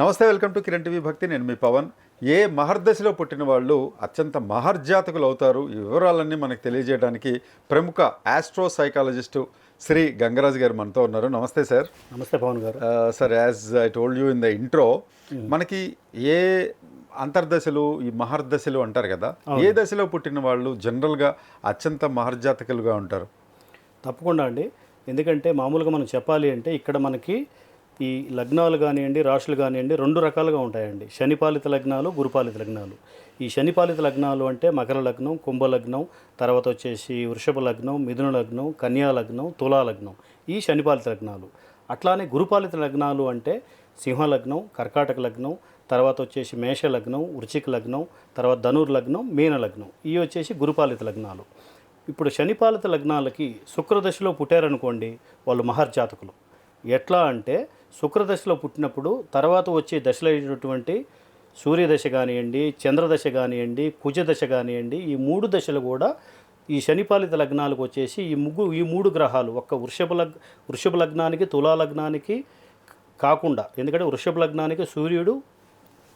నమస్తే, welcome to Kiran TV భక్తి. నేను మీ పవన్. ఏ మహర్దశలో పుట్టిన వాళ్ళు అత్యంత మహర్జాతకులు అవుతారు, ఈ వివరాలన్నీ మనకు తెలియజేయడానికి ప్రముఖ ఆస్ట్రో సైకాలజిస్టు శ్రీ గంగరాజు గారు మనతో ఉన్నారు. నమస్తే సార్. నమస్తే పవన్ గారు. Sir, as I told you in the intro, మనకి ఏ అంతర్దశలు, ఈ మహర్దశలు అంటారు కదా, ఏ దశలో పుట్టిన వాళ్ళు జనరల్గా అత్యంత మహర్జాతకులుగా ఉంటారు? తప్పకుండా అండి. ఎందుకంటే మామూలుగా మనం చెప్పాలి అంటే ఇక్కడ మనకి ఈ లగ్నాలు కానివ్వండి, రాశులు కానివ్వండి, రెండు రకాలుగా ఉంటాయండి. శనిపాలిత లగ్నాలు, గురుపాలిత లగ్నాలు. ఈ శనిపాలిత లగ్నాలు అంటే మకర లగ్నం, కుంభ లగ్నం, తర్వాత వచ్చేసి వృషభ లగ్నం, మిథున లగ్నం, కన్యా లగ్నం, తులా లగ్నం, ఈ శనిపాలిత లగ్నాలు. అట్లానే గురుపాలిత లగ్నాలు అంటే సింహ లగ్నం, కర్కాటక లగ్నం, తర్వాత వచ్చేసి మేష లగ్నం, వృశ్చిక లగ్నం, తర్వాత ధనుర్ లగ్నం, మీన లగ్నం, ఇవి వచ్చేసి గురుపాలిత లగ్నాలు. ఇప్పుడు శనిపాలిత లగ్నాలకి శుక్రదశలో పుట్టారనుకోండి, వాళ్ళు మహర్జాతకులు. ఎట్లా అంటే శుక్రదశలో పుట్టినప్పుడు తర్వాత వచ్చే దశలు అయినటువంటి సూర్యదశ కానివ్వండి, చంద్రదశ కానివ్వండి, కుజదశ కానివ్వండి, ఈ మూడు దశలు కూడా ఈ శనిపాలిత లగ్నాలకు వచ్చేసి ఈ మూడు గ్రహాలు ఒక్క వృషభ లగ్నానికి, తులా లగ్నానికి కాకుండా, ఎందుకంటే వృషభ లగ్నానికి సూర్యుడు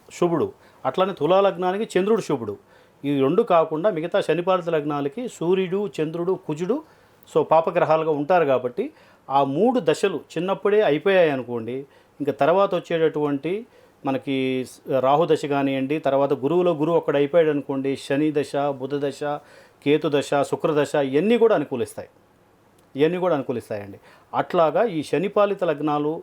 శుభుడు, అట్లానే తులా లగ్నానికి చంద్రుడు శుభుడు, ఈ రెండు కాకుండా మిగతా శనిపాలిత లగ్నాలకి సూర్యుడు, చంద్రుడు, కుజుడు పాపగ్రహాలుగా ఉంటారు. కాబట్టి ఆ మూడు దశలు చిన్నప్పుడే అయిపోయాయి అనుకోండి, ఇంకా తర్వాత వచ్చేటటువంటి మనకి రాహుదశ కానివ్వండి, తర్వాత గురువు ఒక్కడ అయిపోయాడు అనుకోండి, శని దశ, బుధ దశ, కేతు దశ, శుక్రదశ, ఇవన్నీ కూడా అనుకూలిస్తాయండి. అట్లాగా ఈ శనిపాలిత లగ్నాలు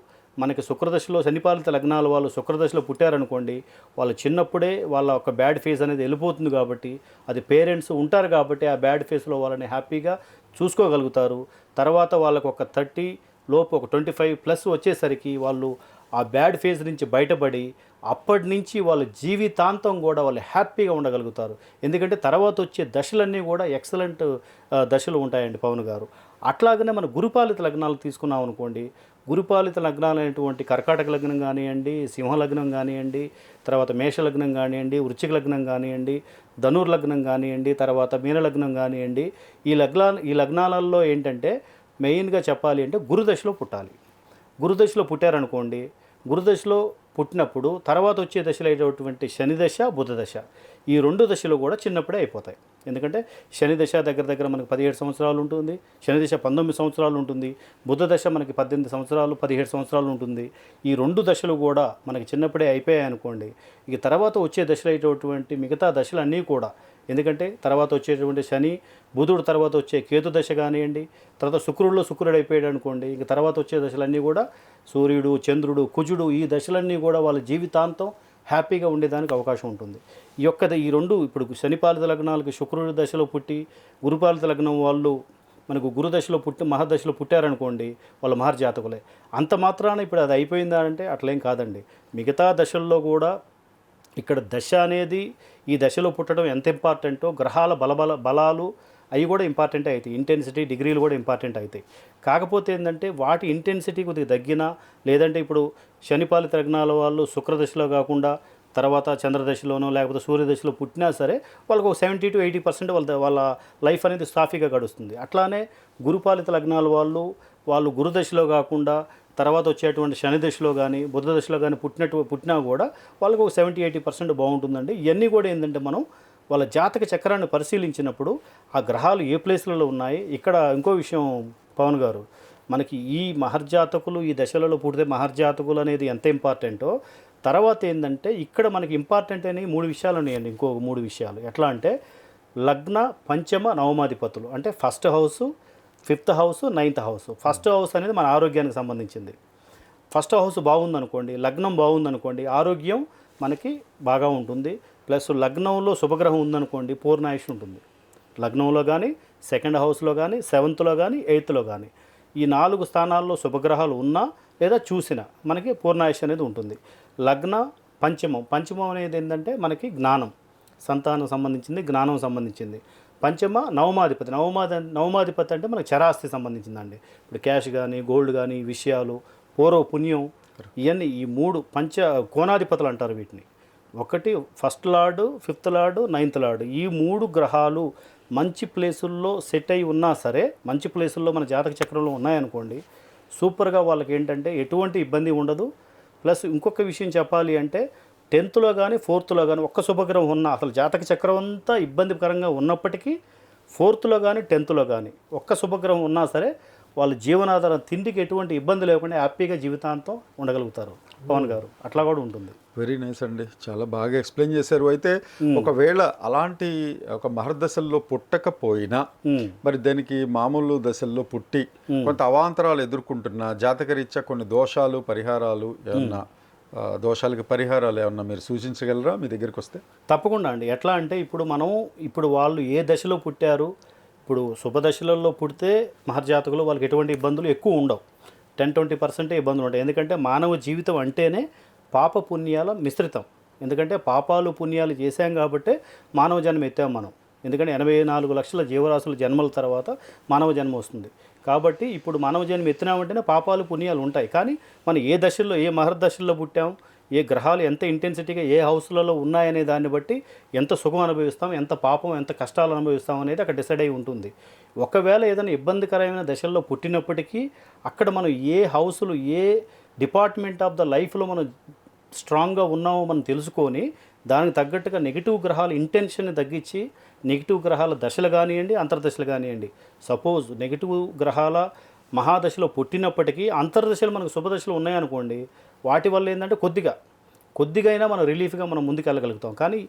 మనకి శుక్రదశలో, శనిపాలిత లగ్నాల వాళ్ళు శుక్రదశలో పుట్టారనుకోండి, వాళ్ళు చిన్నప్పుడే వాళ్ళ ఒక బ్యాడ్ ఫేజ్ అనేది వెళ్ళిపోతుంది. కాబట్టి అది పేరెంట్స్ ఉంటారు కాబట్టి ఆ బ్యాడ్ ఫేజ్లో వాళ్ళని హ్యాపీగా చూసుకోగలుగుతారు. తర్వాత వాళ్ళకు ఒక 30 లోపు ఒక 25+ వచ్చేసరికి వాళ్ళు ఆ బ్యాడ్ ఫేజ్ నుంచి బయటపడి అప్పటి నుంచి వాళ్ళ జీవితాంతం కూడా వాళ్ళు హ్యాపీగా ఉండగలుగుతారు. ఎందుకంటే తర్వాత వచ్చే దశలన్నీ కూడా ఎక్సలెంట్ దశలు ఉంటాయండి పవన్ గారు. అట్లాగనే మన గురుపాలిత లగ్నాలు తీసుకున్నాం అనుకోండి, గురుపాలిత లగ్నాలు అనేటువంటి కర్కాటక లగ్నం కానివ్వండి, సింహ లగ్నం కానివ్వండి, తర్వాత మేష లగ్నం కానివ్వండి, వృశ్చిక లగ్నం కానివ్వండి, ధనుర్ లగ్నం కానివ్వండి, తర్వాత మీన లగ్నం కానివ్వండి, ఈ లగ్నాలలో ఏంటంటే మెయిన్గా చెప్పాలి అంటే గురుదశలో పుట్టాలి. గురుదశలో పుట్టారనుకోండి, గురుదశలో పుట్టినప్పుడు తర్వాత వచ్చే దశలు అయినటువంటి శని దశ, బుధ దశ, ఈ రెండు దశలు కూడా చిన్నప్పుడే అయిపోతాయి. ఎందుకంటే శని దశ దగ్గర మనకి 17 సంవత్సరాలు ఉంటుంది, శని దశ 19 సంవత్సరాలు ఉంటుంది, బుధ దశ మనకి 18 సంవత్సరాలు 17 సంవత్సరాలు ఉంటుంది. ఈ రెండు దశలు కూడా మనకి చిన్నప్పుడే అయిపోయాయి అనుకోండి, ఇక తర్వాత వచ్చే దశలు అయినటువంటి మిగతా దశలన్నీ కూడా, ఎందుకంటే తర్వాత వచ్చేటువంటి శని, బుధుడు తర్వాత వచ్చే కేతు దశ కానివ్వండి, తర్వాత శుక్రుడు అయిపోయాడు అనుకోండి, ఇంక తర్వాత వచ్చే దశలన్నీ కూడా సూర్యుడు, చంద్రుడు, కుజుడు, ఈ దశలన్నీ కూడా వాళ్ళ జీవితాంతం హ్యాపీగా ఉండేదానికి అవకాశం ఉంటుంది. ఈ రెండు ఇప్పుడు శనిపాలిత లగ్నాలకి శుక్రుడి దశలో పుట్టి, గురుపాలిత లగ్నం వాళ్ళు మనకు గురుదశలో పుట్టి మహర్దశలో పుట్టారనుకోండి, వాళ్ళ మహర్జాతకులే. అంత మాత్రాన ఇప్పుడు అది అయిపోయిందా అంటే అట్లేం కాదండి. మిగతా దశల్లో కూడా ఇక్కడ దశ అనేది, ఈ దశలో పుట్టడం ఎంత ఇంపార్టెంటో గ్రహాల బలాలు అవి కూడా ఇంపార్టెంట్ అవుతాయి. ఇంటెన్సిటీ, డిగ్రీలు కూడా ఇంపార్టెంట్ అవుతాయి. కాకపోతే ఏంటంటే వాటి ఇంటెన్సిటీ కొద్దిగా తగ్గినా, లేదంటే ఇప్పుడు శనిపాలిత లగ్నాల వాళ్ళు శుక్రదశలో కాకుండా తర్వాత చంద్రదశలోనో లేకపోతే సూర్యదశలో పుట్టినా సరే వాళ్ళకు 70 to 80% వాళ్ళ లైఫ్ అనేది సాఫీగా గడుస్తుంది. అట్లానే గురుపాలిత లగ్నాల వాళ్ళు గురుదశలో కాకుండా తర్వాత వచ్చేటువంటి శని దశలో కానీ బుధ దశలో కానీ పుట్టినా కూడా వాళ్ళకు 70-80% బాగుంటుందండి. ఇవన్నీ కూడా ఏంటంటే మనం వాళ్ళ జాతక చక్రాన్ని పరిశీలించినప్పుడు ఆ గ్రహాలు ఏ ప్లేస్లలో ఉన్నాయి. ఇక్కడ ఇంకో విషయం పవన్ గారు, మనకి ఈ మహర్జాతకులు ఈ దశలలో పుడితే మహర్జాతకులు అనేది ఎంత ఇంపార్టెంటో, తర్వాత ఏంటంటే ఇక్కడ మనకి ఇంపార్టెంట్ అని 3 విషయాలు ఉన్నాయండి. ఇంకో 3 విషయాలు ఎట్లా అంటే లగ్న, పంచమ, నవమాధిపతులు, అంటే first house, 5th house, 9th house. First house అనేది మన ఆరోగ్యానికి సంబంధించింది. ఫస్ట్ హౌస్ బాగుందనుకోండి, లగ్నం బాగుందనుకోండి, ఆరోగ్యం మనకి బాగా ఉంటుంది. ప్లస్ లగ్నంలో శుభగ్రహం ఉందనుకోండి, పూర్ణాయుష్ ఉంటుంది. లగ్నంలో కానీ, 2nd హౌస్లో కానీ, 7thలో కానీ, 8thలో కానీ, ఈ 4 స్థానాల్లో శుభగ్రహాలు ఉన్నా లేదా చూసినా మనకి పూర్ణాయుష్ అనేది ఉంటుంది. లగ్న, పంచమం అనేది ఏంటంటే మనకి జ్ఞానం, సంతానం సంబంధించింది, జ్ఞానం సంబంధించింది. పంచమ నవమాధిపతి అంటే మనకి చరాస్తి సంబంధించిందండి. ఇప్పుడు క్యాష్ కానీ, గోల్డ్ కానీ, విషయాలు, పూర్వ పుణ్యం, ఇవన్నీ ఈ 3 కోణాధిపతులు అంటారు వీటిని. ఒకటి first lord, 5th lord, 9th lord, ఈ 3 గ్రహాలు మంచి ప్లేసుల్లో సెట్ అయి ఉన్నా సరే, మంచి ప్లేసుల్లో మన జాతక చక్రంలో ఉన్నాయనుకోండి, సూపర్గా వాళ్ళకి ఏంటంటే ఎటువంటి ఇబ్బంది ఉండదు. ప్లస్ ఇంకొక విషయం చెప్పాలి అంటే 10th కానీ 4th కానీ ఒక్క శుభగ్రహం ఉన్న అసలు జాతక చక్రం అంతా ఇబ్బందికరంగా ఉన్నప్పటికీ 4th కానీ 10th కానీ ఒక్క శుభగ్రహం ఉన్నా సరే వాళ్ళ జీవనాధారం తిండికి ఎటువంటి ఇబ్బంది లేకుండా హ్యాపీగా జీవితాంతం ఉండగలుగుతారు పవన్ గారు. అట్లా కూడా ఉంటుంది. వెరీ నైస్ అండి, చాలా బాగా ఎక్స్ప్లెయిన్ చేశారు. అయితే ఒకవేళ అలాంటి ఒక మహర్దశల్లో పుట్టకపోయినా మరి దానికి మామూలు దశల్లో పుట్టి కొంత అవాంతరాలు ఎదుర్కొంటున్నా జాతకరీత్యా కొన్ని దోషాలు పరిహారాలు ఏమన్నా దోషాలకి పరిహారాలు ఏమన్నా మీరు సూచించగలరా మీ దగ్గరికి వస్తే? తప్పకుండా అండి. ఎట్లా అంటే ఇప్పుడు వాళ్ళు ఏ దశలో పుట్టారు, ఇప్పుడు శుభదశలలో పుడితే మహర్జాతకులు వాళ్ళకి ఎటువంటి ఇబ్బందులు ఎక్కువ ఉండవు. 10-20% ఇబ్బందులు ఉంటాయి. ఎందుకంటే మానవ జీవితం అంటేనే పాప పుణ్యాల మిశ్రితం. ఎందుకంటే పాపాలు పుణ్యాలు చేశాం కాబట్టే మానవ జన్మ ఎత్తాం మనం. ఎందుకంటే 84 లక్షల జీవరాశుల జన్మల తర్వాత మానవ జన్మ వస్తుంది. కాబట్టి ఇప్పుడు మానవ జన్మ ఎత్తినామంటేనే పాపాలు పుణ్యాలు ఉంటాయి. కానీ మనం ఏ దశల్లో ఏ మహర్దశల్లో పుట్టాం, ఏ గ్రహాలు ఎంత ఇంటెన్సిటీగా ఏ హౌస్లలో ఉన్నాయనే దాన్ని బట్టి ఎంత సుఖం అనుభవిస్తాం, ఎంత పాపం ఎంత కష్టాలు అనుభవిస్తాం అనేది అక్కడ డిసైడ్ అయి ఉంటుంది. ఒకవేళ ఏదైనా ఇబ్బందికరమైన దశల్లో పుట్టినప్పటికీ అక్కడ మనం ఏ హౌస్లు ఏ డిపార్ట్మెంట్ ఆఫ్ ద లైఫ్లో మనం స్ట్రాంగ్గా ఉన్నామో మనం తెలుసుకొని దానికి తగ్గట్టుగా నెగిటివ్ గ్రహాల ఇంటెన్షన్ని తగ్గించి నెగిటివ్ గ్రహాల దశలు కానివ్వండి అంతర్దశలు కానివ్వండి, సపోజ్ నెగిటివ్ గ్రహాల మహాదశలో పుట్టినప్పటికీ అంతర్దశలు మనకు శుభదశలు ఉన్నాయనుకోండి, వాటి వల్ల ఏంటంటే కొద్దిగా అయినా మనం రిలీఫ్గా మనం ముందుకు వెళ్ళగలుగుతాం. కానీ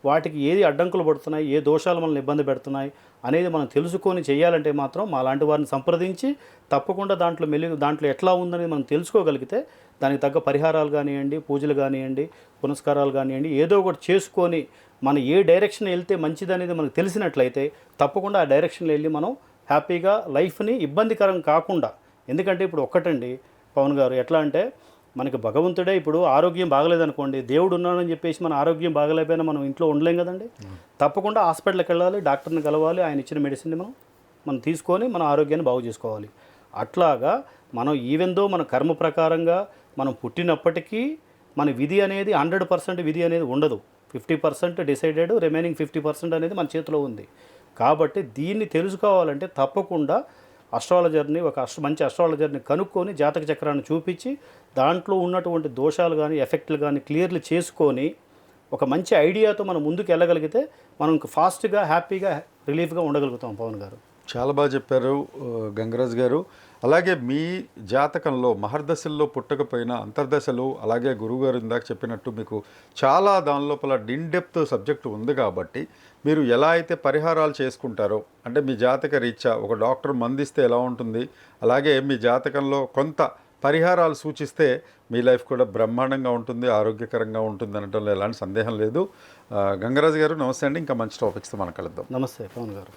వాటికి ఏది అడ్డంకులు పడుతున్నాయి, ఏ దోషాలు మనల్ని ఇబ్బంది పెడుతున్నాయి అనేది మనం తెలుసుకొని చేయాలంటే మాత్రం మా లాంటి వారిని సంప్రదించి తప్పకుండా దాంట్లో ఎట్లా ఉందనేది మనం తెలుసుకోగలిగితే దానికి తగ్గ పరిహారాలు కానివ్వండి, పూజలు కానివ్వండి, పునస్కారాలు కానివ్వండి, ఏదో ఒకటి చేసుకొని మనం ఏ డైరెక్షన్ వెళ్తే మంచిదనేది మనకు తెలిసినట్లయితే తప్పకుండా ఆ డైరెక్షన్లో వెళ్ళి మనం హ్యాపీగా లైఫ్ని ఇబ్బందికరం కాకుండా. ఎందుకంటే ఇప్పుడు ఒక్కటండి పవన్ గారు, ఎట్లా అంటే మనకి భగవంతుడే ఇప్పుడు ఆరోగ్యం బాగలేదనుకోండి, దేవుడు ఉన్నాడని చెప్పేసి మన ఆరోగ్యం బాగలేకపోయినా మనం ఇంట్లో ఉండలేం కదండి. తప్పకుండా హాస్పిటల్కి వెళ్ళాలి, డాక్టర్ని కలవాలి, ఆయన ఇచ్చిన మెడిసిన్ని మనం తీసుకొని మన ఆరోగ్యాన్ని బాగు చేసుకోవాలి. అట్లాగా మనం ఈవెందో మన కర్మ ప్రకారంగా మనం పుట్టినప్పటికీ మన విధి అనేది 100% విధి అనేది ఉండదు. 50% డిసైడెడ్, రిమైనింగ్ 50% అనేది మన చేతిలో ఉంది. కాబట్టి దీన్ని తెలుసుకోవాలంటే తప్పకుండా అస్ట్రాలజర్ని మంచి అస్ట్రాలజర్ని కనుక్కొని జాతక చక్రాన్ని చూపించి దాంట్లో ఉన్నటువంటి దోషాలు కానీ ఎఫెక్ట్లు కానీ క్లియర్లు చేసుకొని ఒక మంచి ఐడియాతో మనం ముందుకు వెళ్ళగలిగితే మనం ఫాస్ట్గా హ్యాపీగా రిలీఫ్గా ఉండగలుగుతాం పవన్ గారు. చాలా బాగా చెప్పారు గంగరాజ్ గారు. అలాగే మీ జాతకంలో మహర్దశల్లో పుట్టకపోయినా అంతర్దశలు, అలాగే గురువుగారు ఇందాక చెప్పినట్టు మీకు చాలా దాని లోపల ఇన్డెప్త్ సబ్జెక్టు ఉంది కాబట్టి మీరు ఎలా అయితే పరిహారాలు చేసుకుంటారో, అంటే మీ జాతక రీత్యా ఒక డాక్టర్ మందిస్తే ఎలా ఉంటుంది, అలాగే మీ జాతకంలో కొంత పరిహారాలు సూచిస్తే మీ లైఫ్ కూడా బ్రహ్మాండంగా ఉంటుంది, ఆరోగ్యకరంగా ఉంటుంది అనటంలో ఎలాంటి సందేహం లేదు. గంగరాజు గారు నమస్తే అండి. ఇంకా మంచి టాపిక్స్తో మనం కలుద్దాం. నమస్తే పవన్ గారు.